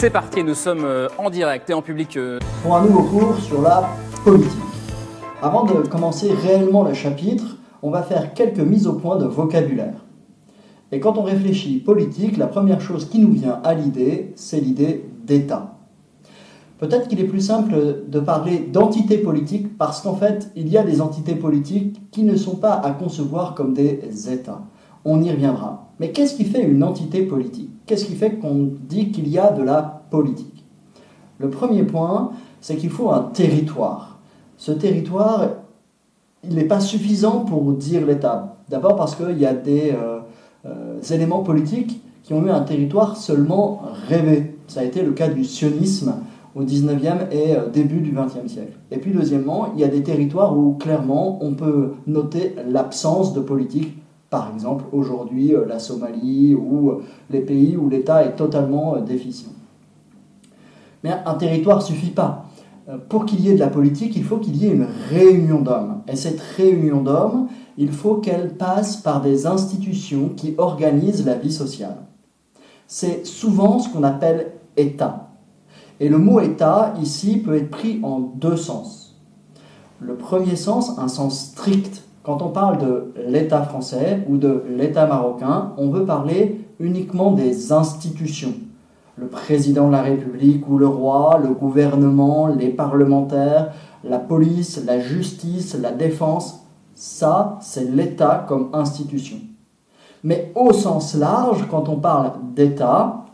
C'est parti, nous sommes en direct et en public. Pour un nouveau cours sur la politique. Avant de commencer réellement le chapitre, on va faire quelques mises au point de vocabulaire. Et quand on réfléchit politique, la première chose qui nous vient à l'idée, c'est l'idée d'État. Peut-être qu'il est plus simple de parler d'entité politique parce qu'en fait, il y a des entités politiques qui ne sont pas à concevoir comme des États. On y reviendra. Mais qu'est-ce qui fait une entité politique ? Qu'est-ce qui fait qu'on dit qu'il y a de la politique ? Le premier point, c'est qu'il faut un territoire. Ce territoire, il n'est pas suffisant pour dire l'État. D'abord parce qu'il y a des éléments politiques qui ont eu un territoire seulement rêvé. Ça a été le cas du sionisme au 19e et début du 20e siècle. Et puis deuxièmement, il y a des territoires où clairement on peut noter l'absence de politique. Par exemple, aujourd'hui, la Somalie ou les pays où l'État est totalement déficient. Mais un territoire ne suffit pas. Pour qu'il y ait de la politique, il faut qu'il y ait une réunion d'hommes. Et cette réunion d'hommes, il faut qu'elle passe par des institutions qui organisent la vie sociale. C'est souvent ce qu'on appelle État. Et le mot État, ici, peut être pris en deux sens. Le premier sens, un sens strict. Quand on parle de l'État français ou de l'État marocain, on veut parler uniquement des institutions. Le président de la République ou le roi, le gouvernement, les parlementaires, la police, la justice, la défense, ça, c'est l'État comme institution. Mais au sens large, quand on parle d'État,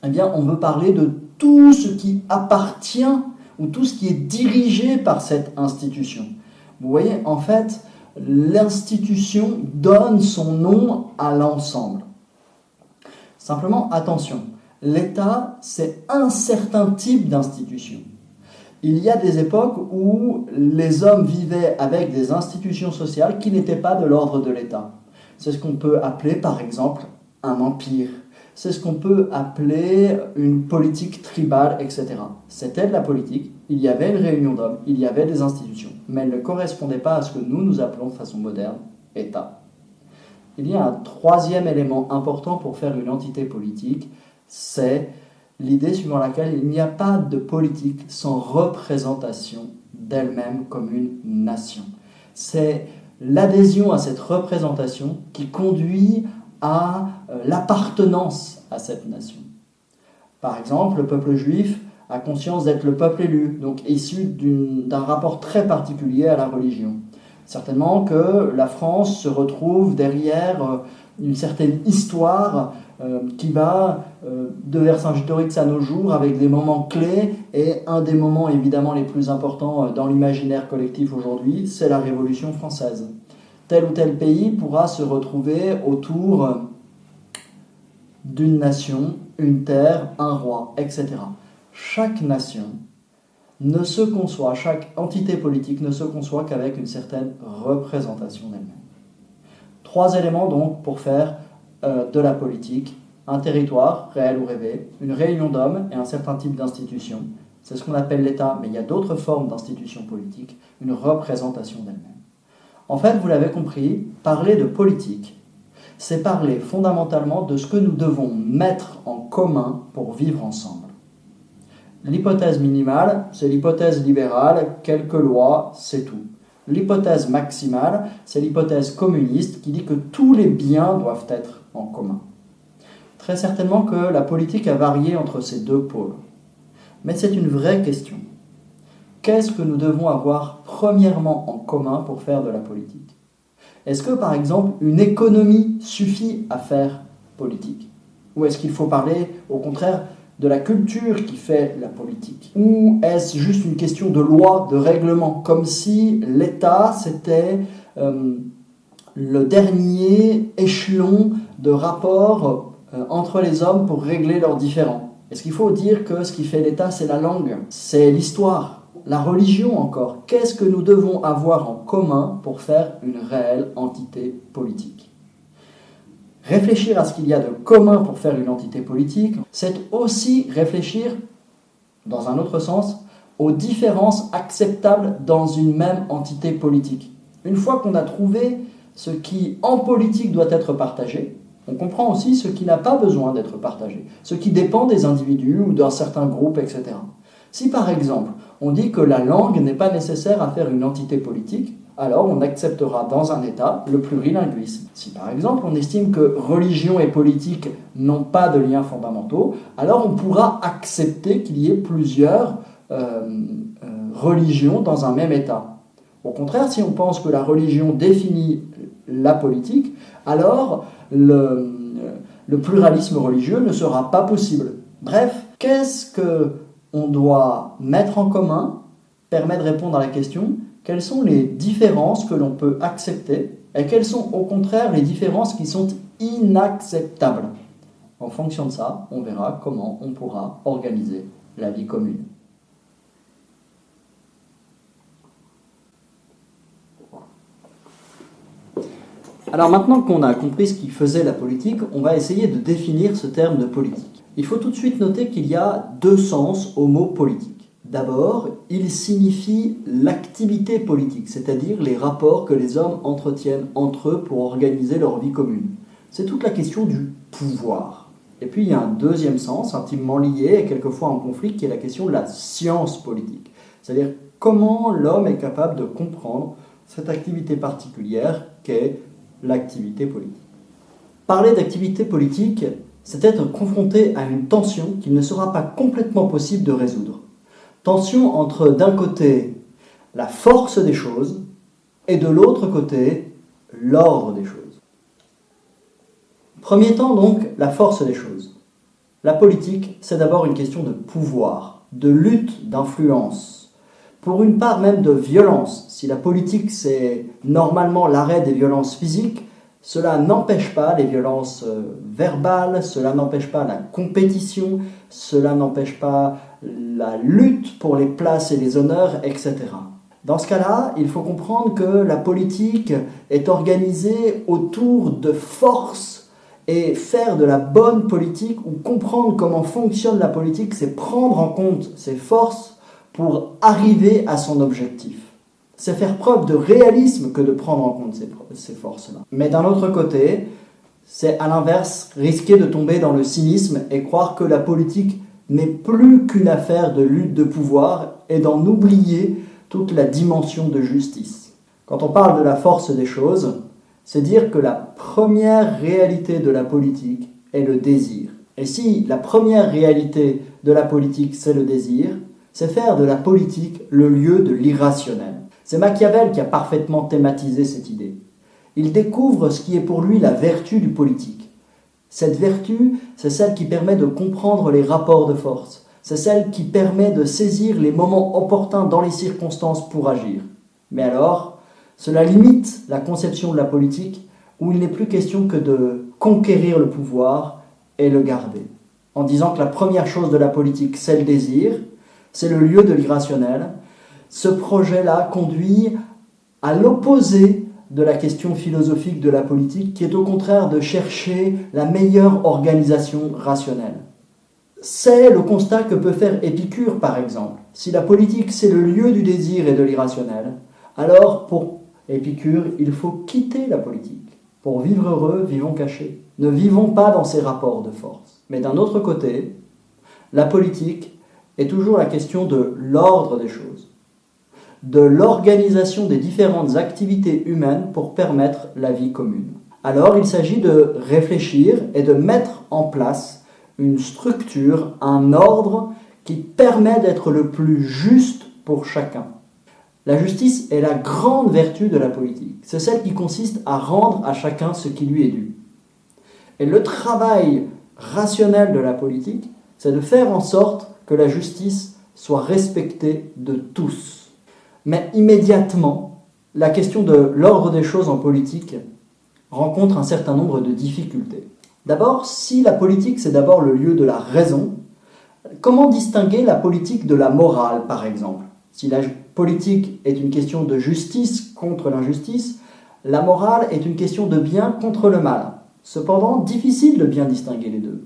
eh bien, on veut parler de tout ce qui appartient ou tout ce qui est dirigé par cette institution. Vous voyez, en fait, l'institution donne son nom à l'ensemble. Simplement, attention, l'État, c'est un certain type d'institution. Il y a des époques où les hommes vivaient avec des institutions sociales qui n'étaient pas de l'ordre de l'État. C'est ce qu'on peut appeler, par exemple, un empire. C'est ce qu'on peut appeler une politique tribale, etc. C'était de la politique, il y avait une réunion d'hommes, il y avait des institutions, mais elles ne correspondaient pas à ce que nous appelons de façon moderne État. Il y a un troisième élément important pour faire une entité politique, c'est l'idée suivant laquelle il n'y a pas de politique sans représentation d'elle-même comme une nation. C'est l'adhésion à cette représentation qui conduit à l'appartenance à cette nation. Par exemple, le peuple juif a conscience d'être le peuple élu, donc issu d'un rapport très particulier à la religion. Certainement que la France se retrouve derrière une certaine histoire qui va de Vercingétorix à nos jours avec des moments clés, et un des moments évidemment les plus importants dans l'imaginaire collectif aujourd'hui, c'est la Révolution française. Tel ou tel pays pourra se retrouver autour d'une nation, une terre, un roi, etc. Chaque nation ne se conçoit, chaque entité politique ne se conçoit qu'avec une certaine représentation d'elle-même. Trois éléments donc pour faire de la politique: un territoire, réel ou rêvé, une réunion d'hommes et un certain type d'institution. C'est ce qu'on appelle l'État, mais il y a d'autres formes d'institutions politiques, une représentation d'elle-même. En fait, vous l'avez compris, parler de politique, c'est parler fondamentalement de ce que nous devons mettre en commun pour vivre ensemble. L'hypothèse minimale, c'est l'hypothèse libérale, quelques lois, c'est tout. L'hypothèse maximale, c'est l'hypothèse communiste qui dit que tous les biens doivent être en commun. Très certainement que la politique a varié entre ces deux pôles. Mais c'est une vraie question. Qu'est-ce que nous devons avoir premièrement en commun pour faire de la politique ? Est-ce que, par exemple, une économie suffit à faire politique ? Ou est-ce qu'il faut parler, au contraire, de la culture qui fait la politique ? Ou est-ce juste une question de loi, de règlement, comme si l'État, c'était le dernier échelon de rapport entre les hommes pour régler leurs différends ? Est-ce qu'il faut dire que ce qui fait l'État, c'est la langue, c'est l'histoire ? La religion encore, qu'est-ce que nous devons avoir en commun pour faire une réelle entité politique ? Réfléchir à ce qu'il y a de commun pour faire une entité politique, c'est aussi réfléchir, dans un autre sens, aux différences acceptables dans une même entité politique. Une fois qu'on a trouvé ce qui, en politique, doit être partagé, On comprend aussi ce qui n'a pas besoin d'être partagé, ce qui dépend des individus ou d'un certain groupe, etc. Si par exemple, on dit que la langue n'est pas nécessaire à faire une entité politique, alors on acceptera dans un État le plurilinguisme. Si par exemple on estime que religion et politique n'ont pas de liens fondamentaux, alors on pourra accepter qu'il y ait plusieurs religions dans un même État. Au contraire, si on pense que la religion définit la politique, alors le pluralisme religieux ne sera pas possible. Bref, qu'est-ce qu'on doit mettre en commun permet de répondre à la question quelles sont les différences que l'on peut accepter et quelles sont au contraire les différences qui sont inacceptables. En fonction de ça, on verra comment on pourra organiser la vie commune. Alors maintenant qu'on a compris ce qui faisait la politique, on va essayer de définir ce terme de politique. Il faut tout de suite noter qu'il y a deux sens au mot politique. D'abord, il signifie l'activité politique, c'est-à-dire les rapports que les hommes entretiennent entre eux pour organiser leur vie commune. C'est toute la question du pouvoir. Et puis il y a un deuxième sens, intimement lié et quelquefois en conflit, qui est la question de la science politique. C'est-à-dire comment l'homme est capable de comprendre cette activité particulière qu'est l'activité politique. Parler d'activité politique, c'est être confronté à une tension qu'il ne sera pas complètement possible de résoudre. Tension entre, d'un côté, la force des choses et de l'autre côté, l'ordre des choses. Premier temps, donc, la force des choses. La politique, c'est d'abord une question de pouvoir, de lutte, d'influence. Pour une part même de violence. Si la politique, c'est normalement l'arrêt des violences physiques, cela n'empêche pas les violences verbales, cela n'empêche pas la compétition, cela n'empêche pas la lutte pour les places et les honneurs, etc. Dans ce cas-là, il faut comprendre que la politique est organisée autour de forces et faire de la bonne politique ou comprendre comment fonctionne la politique, c'est prendre en compte ces forces pour arriver à son objectif. C'est faire preuve de réalisme que de prendre en compte ces forces-là. Mais d'un autre côté, c'est à l'inverse risquer de tomber dans le cynisme et croire que la politique n'est plus qu'une affaire de lutte de pouvoir et d'en oublier toute la dimension de justice. Quand on parle de la force des choses, c'est dire que la première réalité de la politique est le désir. Et si la première réalité de la politique c'est le désir, c'est faire de la politique le lieu de l'irrationnel. C'est Machiavel qui a parfaitement thématisé cette idée. Il découvre ce qui est pour lui la vertu du politique. Cette vertu, c'est celle qui permet de comprendre les rapports de force. C'est celle qui permet de saisir les moments opportuns dans les circonstances pour agir. Mais alors, cela limite la conception de la politique où il n'est plus question que de conquérir le pouvoir et le garder. En disant que la première chose de la politique, c'est le désir, c'est le lieu de l'irrationnel. Ce projet-là conduit à l'opposé de la question philosophique de la politique, qui est au contraire de chercher la meilleure organisation rationnelle. C'est le constat que peut faire Épicure, par exemple. Si la politique, c'est le lieu du désir et de l'irrationnel, alors pour Épicure, il faut quitter la politique. Pour vivre heureux, vivons cachés. Ne vivons pas dans ces rapports de force. Mais d'un autre côté, la politique est toujours la question de l'ordre des choses, de l'organisation des différentes activités humaines pour permettre la vie commune. Alors il s'agit de réfléchir et de mettre en place une structure, un ordre qui permet d'être le plus juste pour chacun. La justice est la grande vertu de la politique. C'est celle qui consiste à rendre à chacun ce qui lui est dû. Et le travail rationnel de la politique, c'est de faire en sorte que la justice soit respectée de tous. Mais immédiatement, la question de l'ordre des choses en politique rencontre un certain nombre de difficultés. D'abord, si la politique c'est d'abord le lieu de la raison, comment distinguer la politique de la morale, par exemple ? Si la politique est une question de justice contre l'injustice, la morale est une question de bien contre le mal. Cependant, difficile de bien distinguer les deux.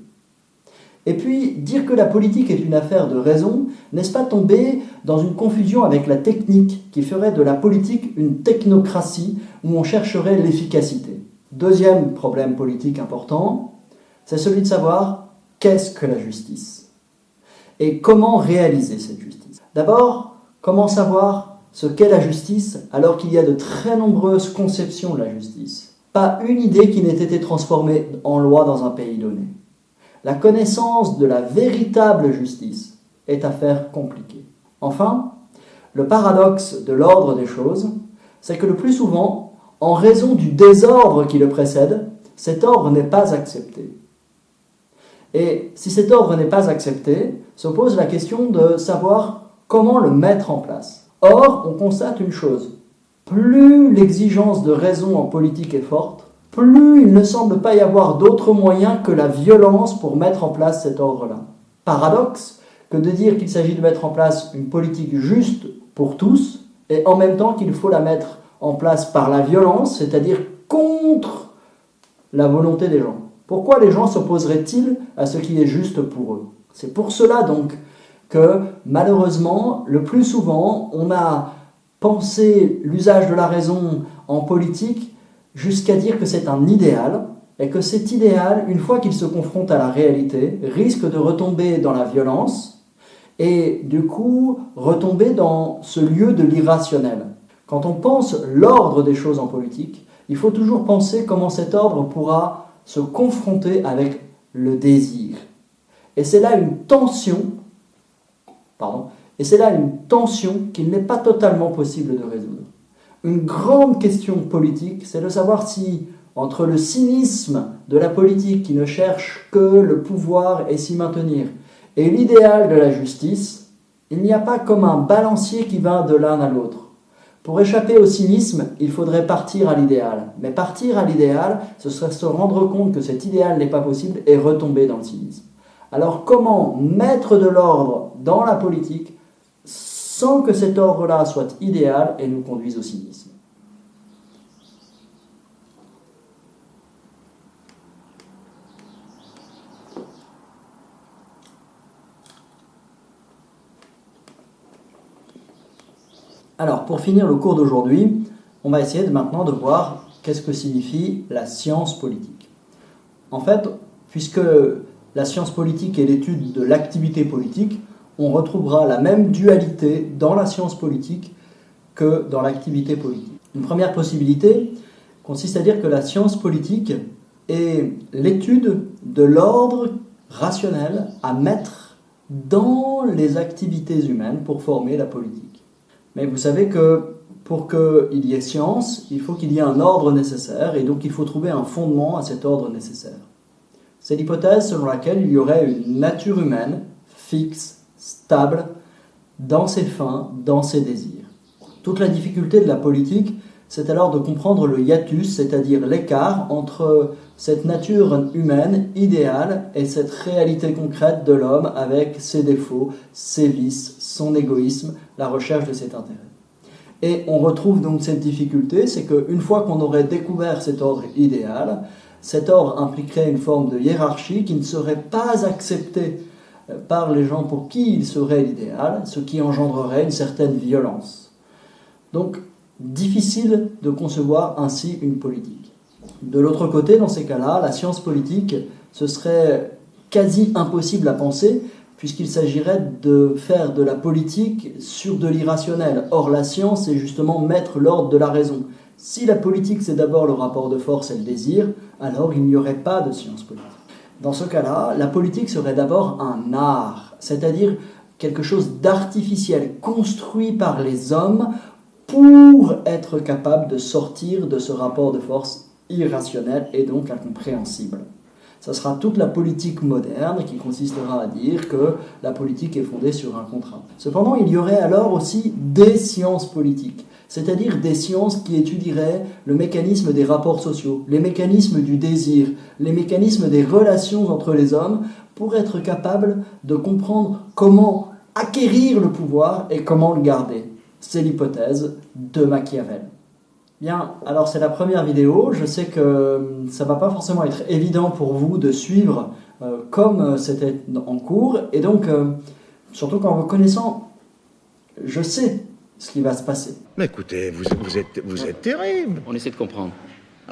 Et puis, dire que la politique est une affaire de raison, n'est-ce pas tomber dans une confusion avec la technique qui ferait de la politique une technocratie où on chercherait l'efficacité ? Deuxième problème politique important, c'est celui de savoir qu'est-ce que la justice et comment réaliser cette justice. D'abord, comment savoir ce qu'est la justice alors qu'il y a de très nombreuses conceptions de la justice. Pas une idée qui n'ait été transformée en loi dans un pays donné. La connaissance de la véritable justice est affaire compliquée. Enfin, le paradoxe de l'ordre des choses, c'est que le plus souvent, en raison du désordre qui le précède, cet ordre n'est pas accepté. Et si cet ordre n'est pas accepté, se pose la question de savoir comment le mettre en place. Or, on constate une chose, plus l'exigence de raison en politique est forte, plus il ne semble pas y avoir d'autre moyen que la violence pour mettre en place cet ordre-là. Paradoxe que de dire qu'il s'agit de mettre en place une politique juste pour tous, et en même temps qu'il faut la mettre en place par la violence, c'est-à-dire contre la volonté des gens. Pourquoi les gens s'opposeraient-ils à ce qui est juste pour eux? C'est pour cela donc que malheureusement, le plus souvent, on a pensé l'usage de la raison en politique jusqu'à dire que c'est un idéal, et que cet idéal, une fois qu'il se confronte à la réalité, risque de retomber dans la violence, et du coup retomber dans ce lieu de l'irrationnel. Quand on pense l'ordre des choses en politique, il faut toujours penser comment cet ordre pourra se confronter avec le désir. Et c'est là une tension, qu'il n'est pas totalement possible de résoudre. Une grande question politique, c'est de savoir si, entre le cynisme de la politique qui ne cherche que le pouvoir et s'y maintenir, et l'idéal de la justice, il n'y a pas comme un balancier qui va de l'un à l'autre. Pour échapper au cynisme, il faudrait partir à l'idéal. Mais partir à l'idéal, ce serait se rendre compte que cet idéal n'est pas possible et retomber dans le cynisme. Alors comment mettre de l'ordre dans la politique sans que cet ordre-là soit idéal et nous conduise au cynisme? Alors, pour finir le cours d'aujourd'hui, on va essayer maintenant de voir qu'est-ce que signifie la science politique. En fait, puisque la science politique est l'étude de l'activité politique, on retrouvera la même dualité dans la science politique que dans l'activité politique. Une première possibilité consiste à dire que la science politique est l'étude de l'ordre rationnel à mettre dans les activités humaines pour former la politique. Mais vous savez que pour qu'il y ait science, il faut qu'il y ait un ordre nécessaire, et donc il faut trouver un fondement à cet ordre nécessaire. C'est l'hypothèse selon laquelle il y aurait une nature humaine fixe, stable, dans ses fins, dans ses désirs. Toute la difficulté de la politique, c'est alors de comprendre le hiatus, c'est-à-dire l'écart entre cette nature humaine idéale et cette réalité concrète de l'homme avec ses défauts, ses vices, son égoïsme, la recherche de cet intérêt. Et on retrouve donc cette difficulté, c'est qu'une fois qu'on aurait découvert cet ordre idéal, cet ordre impliquerait une forme de hiérarchie qui ne serait pas acceptée par les gens pour qui il serait l'idéal, ce qui engendrerait une certaine violence. Donc, difficile de concevoir ainsi une politique. De l'autre côté, dans ces cas-là, la science politique, ce serait quasi impossible à penser, puisqu'il s'agirait de faire de la politique sur de l'irrationnel. Or, la science, c'est justement mettre l'ordre de la raison. Si la politique, c'est d'abord le rapport de force et le désir, alors il n'y aurait pas de science politique. Dans ce cas-là, la politique serait d'abord un art, c'est-à-dire quelque chose d'artificiel, construit par les hommes pour être capable de sortir de ce rapport de force irrationnel et donc incompréhensible. Ça sera toute la politique moderne qui consistera à dire que la politique est fondée sur un contrat. Cependant, il y aurait alors aussi des sciences politiques, c'est-à-dire des sciences qui étudieraient le mécanisme des rapports sociaux, les mécanismes du désir, les mécanismes des relations entre les hommes, pour être capable de comprendre comment acquérir le pouvoir et comment le garder. C'est l'hypothèse de Machiavel. Bien, alors c'est la première vidéo. Je sais que ça ne va pas forcément être évident pour vous de suivre comme c'était en cours. Et donc, surtout qu'en vous connaissant, je sais ce qui va se passer. Mais écoutez, vous êtes terrible. On essaie de comprendre.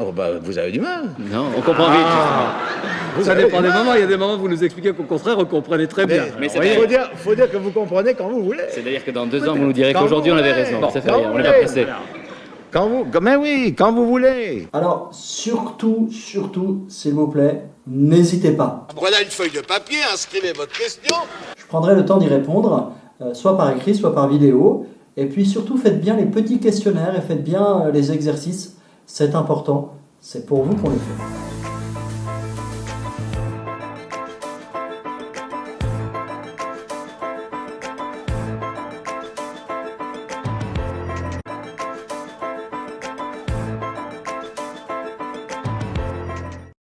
Oh bah, vous avez du mal. Non, on comprend vite. Ça dépend des moments. Il y a des moments où vous nous expliquez qu'au contraire, vous comprenez très bien. Mais Il faut dire que vous comprenez quand vous voulez. C'est-à-dire que dans 2 ans, vous nous direz Quand qu'aujourd'hui, on vous avait voulez. raison. Bon, Ça fait quand rien, vous on n'est pas voulez. pressé. Mais oui, quand vous voulez. Alors, surtout, s'il vous plaît, n'hésitez pas. Voilà une feuille de papier, inscrivez votre question. Je prendrai le temps d'y répondre, soit par écrit, soit par vidéo. Et puis surtout, faites bien les petits questionnaires et faites bien les exercices. C'est important. C'est pour vous qu'on les fait.